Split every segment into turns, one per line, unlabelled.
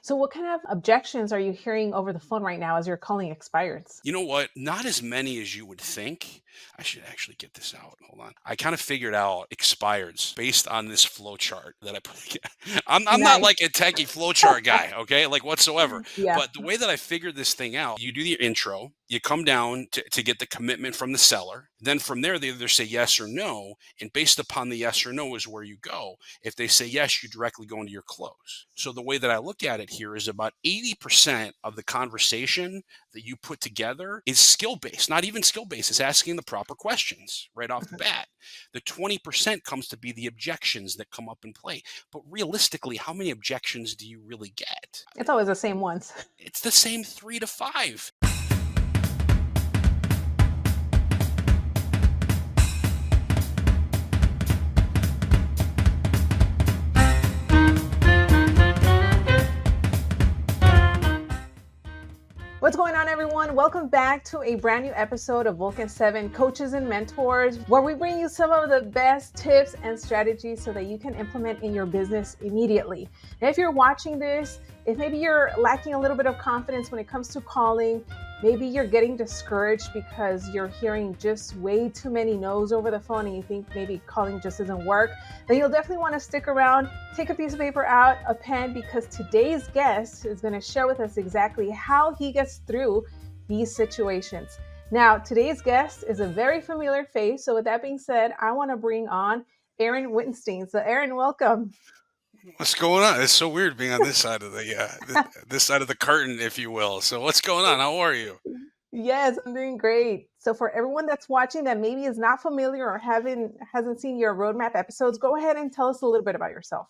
So what kind of objections are you hearing over the phone right now as you're calling expireds?
You know what? Not as many as you would think. I should actually get this out. Hold on. I kind of figured out expireds based on this flow chart that I put together. I'm not
Nice.
like a techie flow chart guy, okay? Like whatsoever.
Yeah.
But the way that I figured this thing out, you do your intro, you come down to get the commitment from the seller. Then from there, they either say yes or no. And based upon the yes or no is where you go. If they say yes, you directly go into your close. So the way that I look at it here is about 80% of the conversation that you put together is skill based, not even skill based. It's asking the proper questions right off the bat. The 20% comes to be the objections that come up in play. But realistically, how many objections do you really get?
It's always the same ones.
It's the same 3 to 5.
What's going on, everyone? Welcome back to a brand new episode of Vulcan 7 Coaches and Mentors, where we bring you some of the best tips and strategies so that you can implement in your business immediately. Now, if you're watching this, if maybe you're lacking a little bit of confidence when it comes to calling, maybe you're getting discouraged because you're hearing just way too many no's over the phone and you think maybe calling just doesn't work, then you'll definitely want to stick around, take a piece of paper out, a pen, because today's guest is going to share with us exactly how he gets through these situations. Now, today's guest is a very familiar face. So with that being said, I want to bring on Aaron Wittenstein. So Aaron, welcome.
What's going on? It's so weird being on this side of this side of the curtain, if you will. So what's going on? How are you?
Yes, I'm doing great. So for everyone that's watching that maybe is not familiar or hasn't seen your roadmap episodes, go ahead and tell us a little bit about yourself.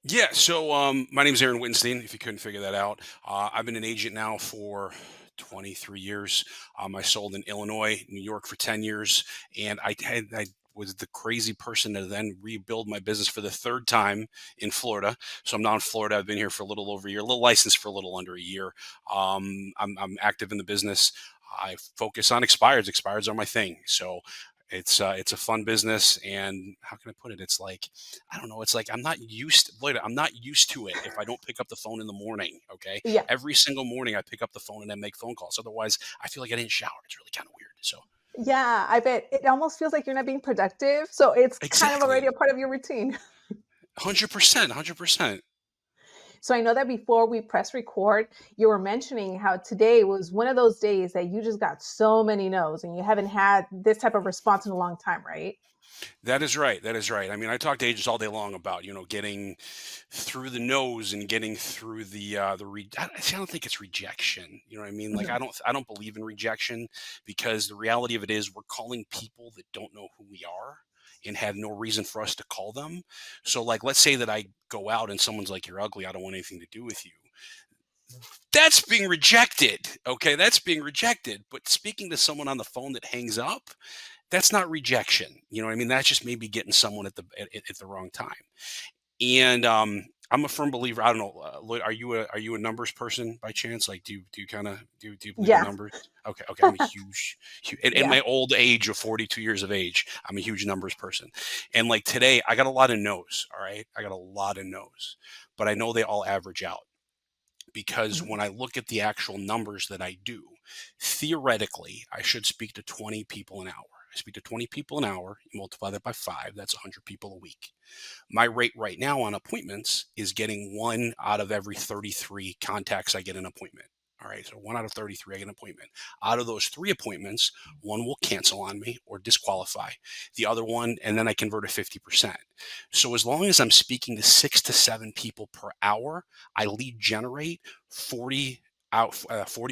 Yeah, so my name's Aaron Wittenstein, if you couldn't figure that out. I've been an agent now for 23 years. I sold in Illinois, New York for 10 years, and I was the crazy person to then rebuild my business for the third time in Florida. So I'm now in Florida. I've been here for a little over a year, a little licensed for a little under a year. I'm active in the business. I focus on expireds. Expireds are my thing. So it's a fun business, and how can I put it? It's like, I don't know. It's like Loida, I'm not used to it if I don't pick up the phone in the morning. Okay,
Yeah.
every single morning I pick up the phone and I make phone calls. Otherwise, I feel like I didn't shower. It's really kind of weird. So
Yeah, I bet it almost feels like you're not being productive. So it's kind of already
exactly,
a part of your routine.
100%, 100%.
So I know that before we press record, you were mentioning how today was one of those days that you just got so many no's and you haven't had this type of response in a long time, right?
That is right. That is right. I mean, I talk to agents all day long about getting through the nose and getting through I don't think it's rejection. You know what I mean? Like
Mhm.
I don't believe in rejection, because the reality of it is we're calling people that don't know who we are and have no reason for us to call them. So like, let's say that I go out and someone's like, "You're ugly. I don't want anything to do with you." That's being rejected. Okay, that's being rejected. But speaking to someone on the phone that hangs up, that's not rejection. You know what I mean? That's just maybe getting someone at the wrong time. And I'm a firm believer. I don't know. Lloyd, are you a numbers person by chance? Like, do you kind of do you believe in
Yeah.
numbers? Okay, okay. I'm a huge in
Yeah.
my old age of 42 years of age. I'm a huge numbers person. And like today, I got a lot of no's. All right, I got a lot of no's, but I know they all average out, because
Mhm.
when I look at the actual numbers that I do, theoretically, I should speak to 20 people an hour. I speak to 20 people an hour, you multiply that by 5, that's 100 people a week. My rate right now on appointments is getting 1 out of every 33 contacts I get an appointment. All right, so 1 out of 33, I get an appointment. Out of those 3 appointments, 1 will cancel on me or disqualify. The other one, and then I convert at 50%. So as long as I'm speaking to 6 to 7 people per hour, I lead generate 40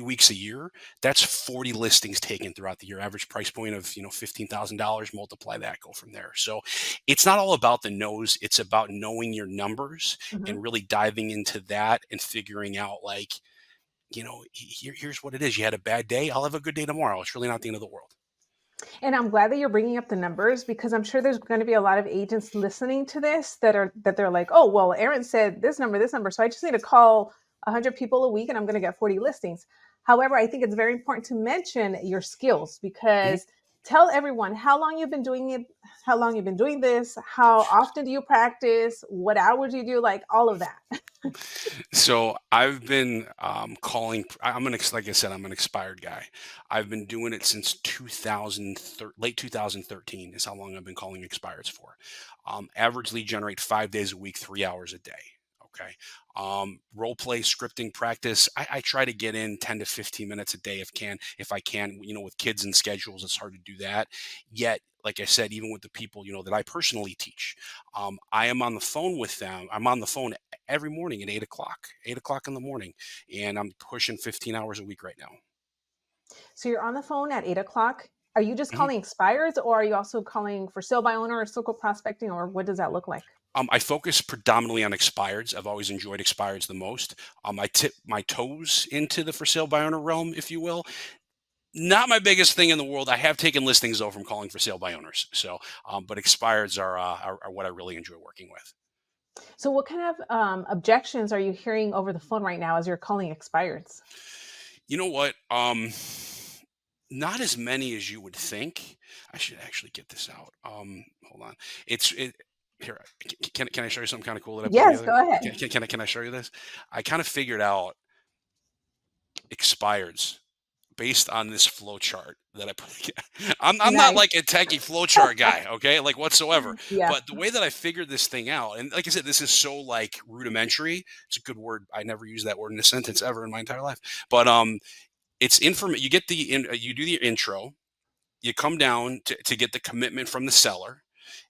weeks a year. That's 40 listings taken throughout the year. Average price point of $15,000. Multiply that, go from there. So it's not all about the nose. It's about knowing your numbers
Mhm.
and really diving into that and figuring out, like, here's what it is. You had a bad day. I'll have a good day tomorrow. It's really not the end of the world.
And I'm glad that you're bringing up the numbers because I'm sure there's going to be a lot of agents listening to this that they're like, oh, well, Aaron said this number, so I just need to call 100 people a week and I'm going to get 40 listings. However, I think it's very important to mention your skills
Mhm.
because tell everyone how long you've been doing it, how long you've been doing this, how often do you practice, what hours you do, like all of that.
So I've been calling. Like I said, I'm an expired guy. I've been doing it since late 2013 is how long I've been calling expireds for. Average lead generate 5 days a week, 3 hours a day. Okay. Role play scripting practice. I try to get in 10 to 15 minutes a day if I can, with kids and schedules, it's hard to do that. Yet, like I said, even with the people, that I personally teach, I am on the phone with them. I'm on the phone every morning at 8 o'clock in the morning. And I'm pushing 15 hours a week right now.
So you're on the phone at 8 o'clock. Are you just
Mhm.
calling expires, or are you also calling for sale by owner or circle prospecting, or what does that look like?
I focus predominantly on expireds. I've always enjoyed expireds the most. I tip my toes into the for sale by owner realm, if you will. Not my biggest thing in the world. I have taken listings though from calling for sale by owners. So, but expireds are what I really enjoy working with.
So what kind of objections are you hearing over the phone right now as you're calling expireds?
You know what? Not as many as you would think. I should actually get this out. Hold on. It here. Can I show you something kind of cool that I put
Yes,
together?
go ahead.
Can I show you this? I kind of figured out expireds based on this flow chart that I put together. I'm not
Nice.
like a techie flow chart guy, okay, like whatsoever.
Yeah.
But the way that I figured this thing out, and like I said, this is so like rudimentary. It's a good word. I never use that word in a sentence ever in my entire life. But it's you get you do the intro, you come down to get the commitment from the seller.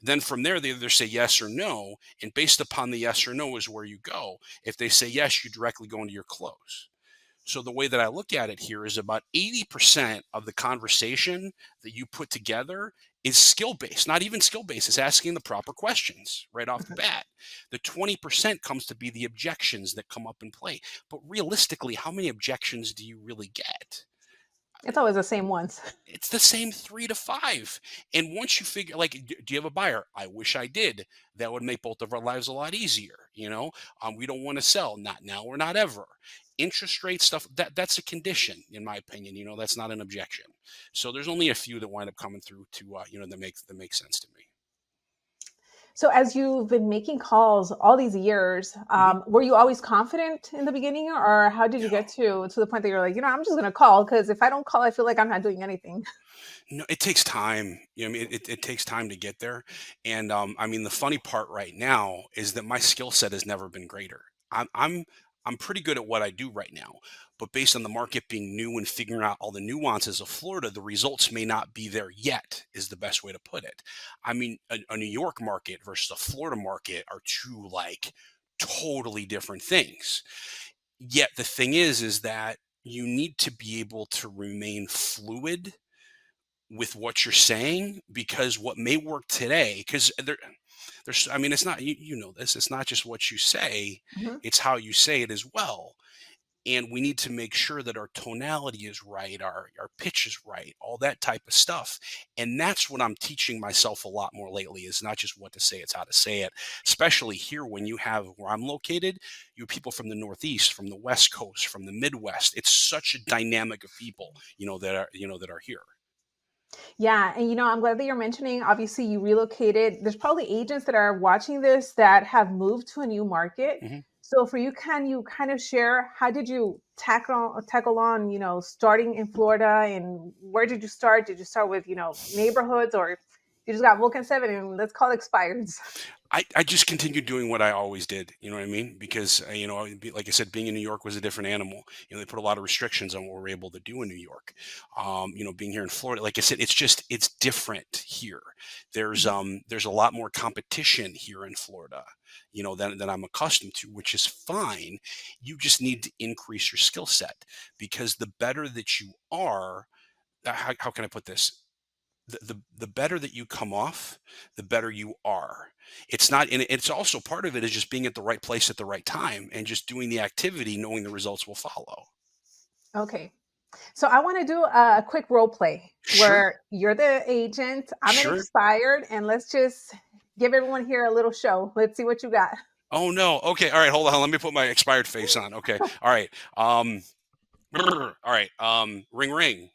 Then from there, they either say yes or no. And based upon the yes or no is where you go. If they say yes, you directly go into your close. So the way that I look at it here is about 80% of the conversation that you put together is skill based, not even skill based. It's asking the proper questions right off the bat. The 20% comes to be the objections that come up in play. But realistically, how many objections do you really get?
It's always the same ones.
It's the same 3 to 5. And once you figure, like, do you have a buyer? I wish I did. That would make both of our lives a lot easier. We don't want to sell, not now or not ever. Interest rate stuff, that's a condition, in my opinion. That's not an objection. So there's only a few that wind up coming through to, that make sense to me.
So as you've been making calls all these years,
Mhm.
were you always confident in the beginning, or how did you get to the point that you're like, I'm just going to call because if I don't call, I feel like I'm not doing anything.
No, it takes time. It takes time to get there. And the funny part right now is that my skill set has never been greater. I'm pretty good at what I do right now, but based on the market being new and figuring out all the nuances of Florida, the results may not be there yet, is the best way to put it. A New York market versus a Florida market are two like totally different things. Yet the thing is that you need to be able to remain fluid with what you're saying, because what may work today, because there's it's not, you know this, it's not just what you say,
Mhm.
it's how you say it as well. And we need to make sure that our tonality is right, our pitch is right, all that type of stuff. And that's what I'm teaching myself a lot more lately, is not just what to say, it's how to say it. Especially here, when you have where I'm located, you have people from the Northeast, from the West Coast, from the Midwest. It's such a dynamic of people, that are here.
Yeah, and I'm glad that you're mentioning. Obviously, you relocated. There's probably agents that are watching this that have moved to a new market.
Mhm.
So for you, can you kind of share how did you tackle on, starting in Florida, and where did you start? Did you start with, neighborhoods, or you just got Vulcan 7 and let's call it expireds?
I just continued doing what I always did. You know what I mean? Because like I said, being in New York was a different animal. They put a lot of restrictions on what we're able to do in New York. Being here in Florida, like I said, it's different here. There's a lot more competition here in Florida, than I'm accustomed to, which is fine. You just need to increase your skill set, because the better that you are, how can I put this? The better that you come off, the better you are. It's not, and it's also part of it is just being at the right place at the right time and just doing the activity, knowing the results will follow.
Okay. So I want to do a quick role play
Sure,
where you're the agent, I'm an
sure.
expired, and let's just give everyone here a little show. Let's see what you got.
Oh no. Okay. All right. Hold on. Let me put my expired face on. Okay. All right. All right. Ring ring.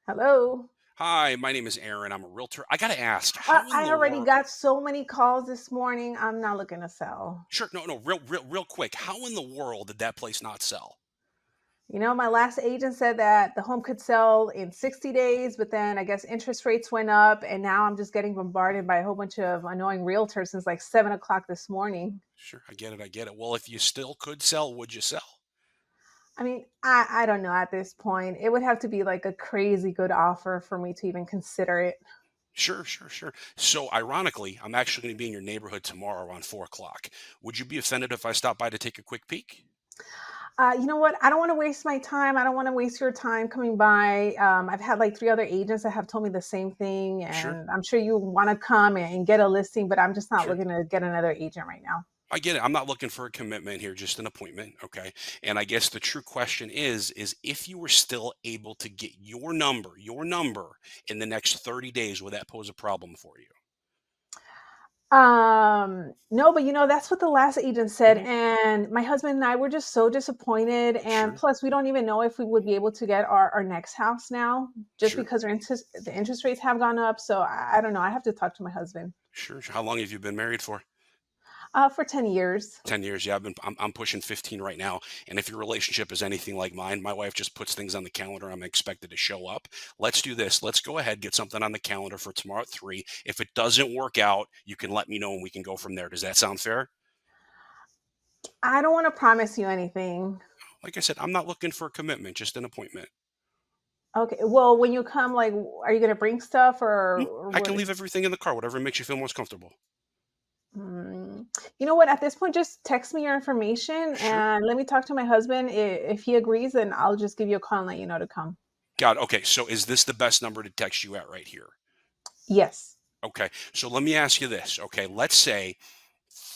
Hello.
Hi, my name is Aaron. I'm a realtor. I got to ask, how in
I
the
already
world?
got so many calls this morning. I'm not looking to sell.
Sure, no, no, real quick. How in the world did that place not sell?
My last agent said that the home could sell in 60 days, but then I guess interest rates went up, and now I'm just getting bombarded by a whole bunch of annoying realtors since like 7 o'clock this morning.
Sure, I get it. I get it. Well, if you still could sell, would you sell?
I don't know at this point. It would have to be like a crazy good offer for me to even consider it.
Sure, sure, sure. So, ironically, I'm actually going to be in your neighborhood tomorrow around 4 o'clock. Would you be offended if I stopped by to take a quick peek?
You know what? I don't want to waste my time. I don't want to waste your time coming by. I've had like three other agents that have told me the same thing,
Sure,
and I'm sure you want to come and get a listing, but I'm just not
sure.
looking to get another agent right now.
I get it. I'm not looking for a commitment here, just an appointment. Okay. And I guess the true question is if you were still able to get your number in the next 30 days, would that pose a problem for you?
No, but that's what the last agent said.
Hmm.
And my husband and I were just so disappointed. And
Sure,
plus, we don't even know if we would be able to get our next house now, just
sure,
because the interest rates have gone up. So I don't know. I have to talk to my husband.
sure. How long have you been married for?
For 10 years.
10 years. Yeah, I'm pushing 15 right now. And if your relationship is anything like mine, my wife just puts things on the calendar. I'm expected to show up. Let's do this. Let's go ahead, get something on the calendar for tomorrow at 3. If it doesn't work out, you can let me know and we can go from there. Does that sound fair?
I don't want to promise you anything.
Like I said, I'm not looking for a commitment, just an appointment.
Okay. Well, when you come, like, are you gonna bring stuff or
I can
what?
leave everything in the car, whatever makes you feel most comfortable.
You know what? At this point, just text me your information
Sure.
and let me talk to my husband. If he agrees, then I'll just give you a call and let you know to come.
God, okay. So is this the best number to text you at right here?
Yes.
Okay. So let me ask you this. Okay. Let's say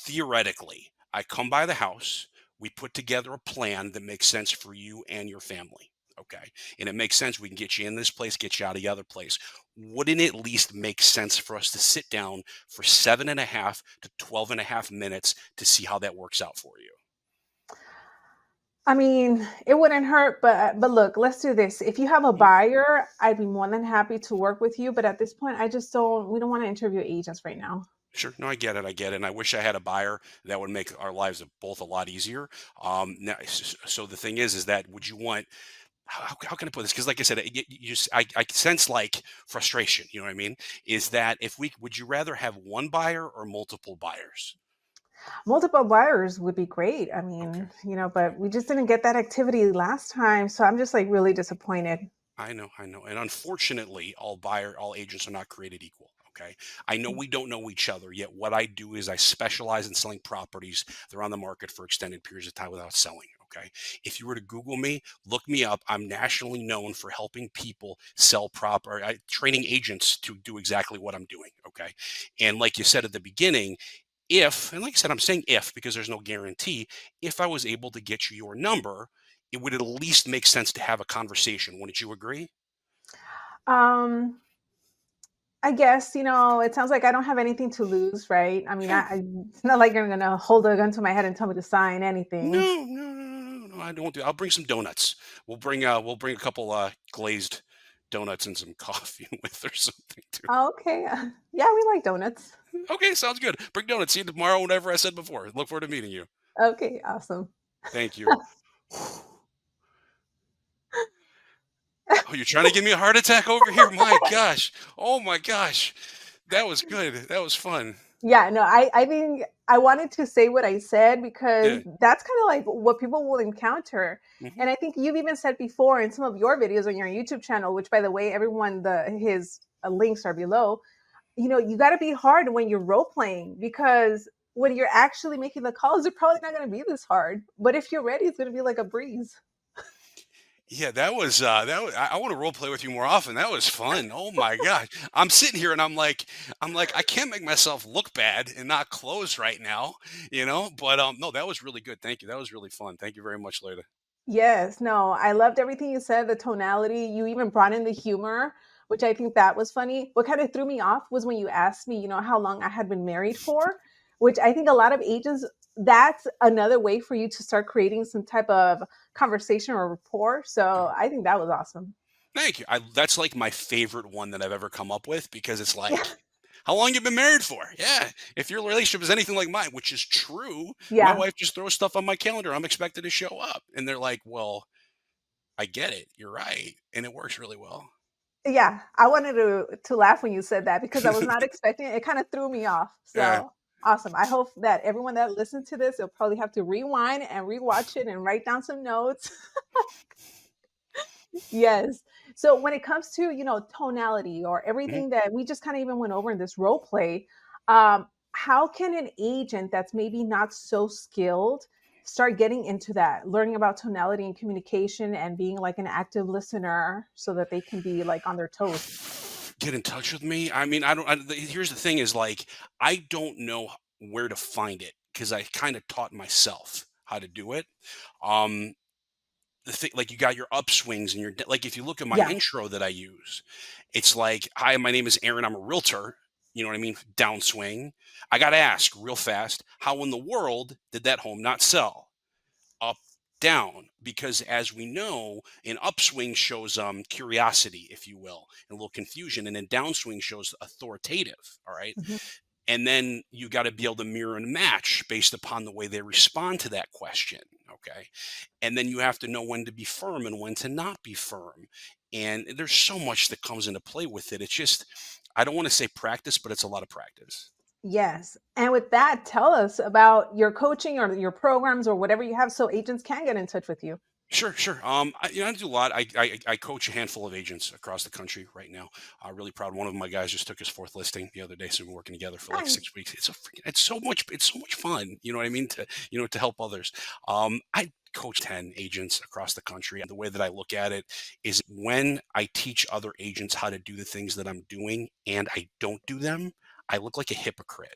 theoretically, I come by the house, we put together a plan that makes sense for you and your family. Okay. And it makes sense. We can get you in this place, get you out of the other place. Wouldn't it at least make sense for us to sit down for 7.5 to 12.5 minutes to see how that works out for you?
It wouldn't hurt, but look, let's do this. If you have a
Mhm.
buyer, I'd be more than happy to work with you. But at this point, I just don't. We don't want to interview agents right now.
Sure. No, I get it. I get it. And I wish I had a buyer that would make our lives both a lot easier. Now, so the thing is that would you want? How can I put this? Because, like I said, you just I sense like frustration. You know what I mean? Is that if we would you rather have one buyer or multiple buyers?
Multiple buyers would be great.
Okay. Okay.
But we just didn't get that activity last time, so I'm just like really disappointed.
I know, I know. And unfortunately, all agents are not created equal. Okay. I know we don't know each other yet. What I do is I specialize in selling properties. They're on the market for extended periods of time without selling. Okay. If you were to Google me, look me up. I'm nationally known for helping people sell training agents to do exactly what I'm doing. Okay. And like you said at the beginning, and like I said, I'm saying if because there's no guarantee, if I was able to get you your number, it would at least make sense to have a conversation. Wouldn't you agree?
Um, I guess, it sounds like I don't have anything to lose, right?
Yeah.
it's not like you're gonna hold a gun to my head and tell me to sign anything.
No, no, no, no, no, no. I don't do. I'll bring some donuts. We'll bring a couple glazed donuts and some coffee with or something too.
Oh, okay. Yeah, we like donuts.
Okay, sounds good. Bring donuts. See you tomorrow. Whatever I said before. Look forward to meeting you.
Okay, awesome.
Thank you. Oh, you're trying to give me a heart attack over here? My gosh. Oh my gosh. That was good. That was fun.
Yeah, no, I think I wanted to say what I said because
Yeah.
that's kind of like what people will encounter.
Hmm.
And I think you've even said before in some of your videos on your YouTube channel, which by the way, everyone the his links are below. You got to be hard when you're role playing because when you're actually making the calls, they're probably not going to be this hard. But if you're ready, it's going to be like a breeze.
Yeah, that was. I want to role play with you more often. That was fun. Oh my gosh, I'm sitting here and I'm like, I can't make myself look bad and not close right now, you know. But no, that was really good. Thank you. That was really fun. Thank you very much, Loida.
Yes, no, I loved everything you said, the tonality. You even brought in the humor, which I think that was funny. What kind of threw me off was when you asked me, how long I had been married for, which I think a lot of agents, that's another way for you to start creating some type of conversation or rapport. So I think that was awesome.
Thank you. That's like my favorite one that I've ever come up with because it's
Yeah.
like, how long you been married for? Yeah. If your relationship is anything like mine, which is true, my
Yeah.
wife just throws stuff on my calendar. I'm expected to show up. And they're like, well, I get it. You're right. And it works really well.
Yeah, I wanted to laugh when you said that because I was not expecting it. It kind of threw me off.
Yeah.
So awesome. I hope that everyone that listens to this, will probably have to rewind and rewatch it and write down some notes. Yes. So when it comes to, tonality or
Mhm.
everything that we just kind of even went over in this role play, how can an agent that's maybe not so skilled start getting into that, learning about tonality and communication and being like an active listener so that they can be like on their toes?
Get in touch with me. I mean, I don't. Here's the thing: is like I don't know where to find it because I kind of taught myself how to do it. Um, the thing, like you got your upswings and your like. If you look at my
Yeah.
intro that I use, it's like, "Hi, my name is Aaron. I'm a realtor." You know what I mean? Downswing. I got to ask real fast: how in the world did that home not sell? Up, down, because as we know, an upswing shows curiosity, if you will, and a little confusion, and then downswing shows authoritative. All right.
Mhm.
And then you got to be able to mirror and match based upon the way they respond to that question. Okay. And then you have to know when to be firm and when to not be firm. And there's so much that comes into play with it. It's just, I don't want to say practice, but it's a lot of practice.
Yes. And with that, tell us about your coaching or your programs or whatever you have so agents can get in touch with you.
Sure, sure. I do a lot. I coach a handful of agents across the country right now. Really proud. One of my guys just took his fourth listing the other day, so we've been working together for like
Nice.
6 weeks. It's so much fun. You know what I mean? To help others. I coach 10 agents across the country. And the way that I look at it is when I teach other agents how to do the things that I'm doing and I don't do them, I look like a hypocrite.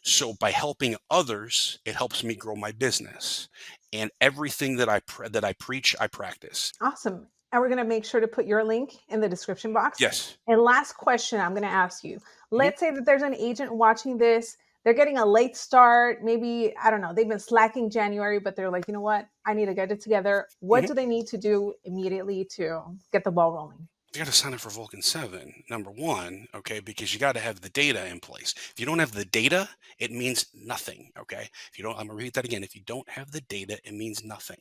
So by helping others, it helps me grow my business. And everything that I preach, I practice.
Awesome. And we're going to make sure to put your link in the description box.
Yes.
And last question I'm going to ask you.
Mhm.
Let's say that there's an agent watching this. They're getting a late start. Maybe, I don't know, they've been slacking January, but they're like, you know what? I need to get it together. What
Mhm.
do they need to do immediately to get the ball rolling?
You got to sign up for Vulcan 7, number one, okay, because you got to have the data in place. If you don't have the data, it means nothing, okay? If you don't, I'm going to repeat that again. If you don't have the data, it means nothing.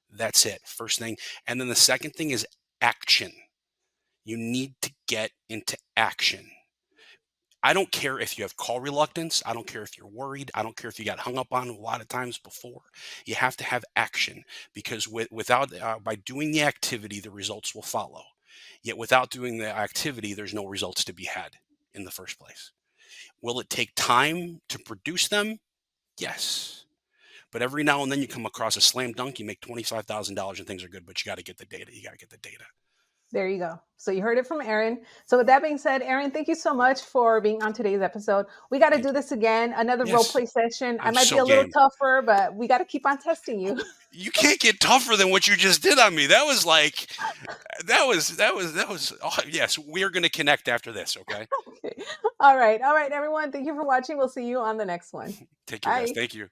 That's it. First thing. And then the second thing is action. You need to get into action. I don't care if you have call reluctance. I don't care if you're worried. I don't care if you got hung up on a lot of times before. You have to have action because without by doing the activity, the results will follow. Yet without doing the activity, there's no results to be had in the first place. Will it take time to produce them? Yes. But every now and then you come across a slam dunk, you make $25,000 and things are good, but you got to get the data. You got to get the data.
There you go. So you heard it from Aaron. So with that being said, Aaron, thank you so much for being on today's episode. We got to
Thank
do
you.
this again, another role
Yes.
play session. I
I'm
might be
so
a little
game.
tougher, but we got to keep on testing you.
Oh, you can't get tougher than what you just did on me. That was like oh, yes, we're going to connect after this, okay?
Okay. All right. All right, everyone. Thank you for watching. We'll see you on the next one.
Take care, guys.
Bye.
Thank you.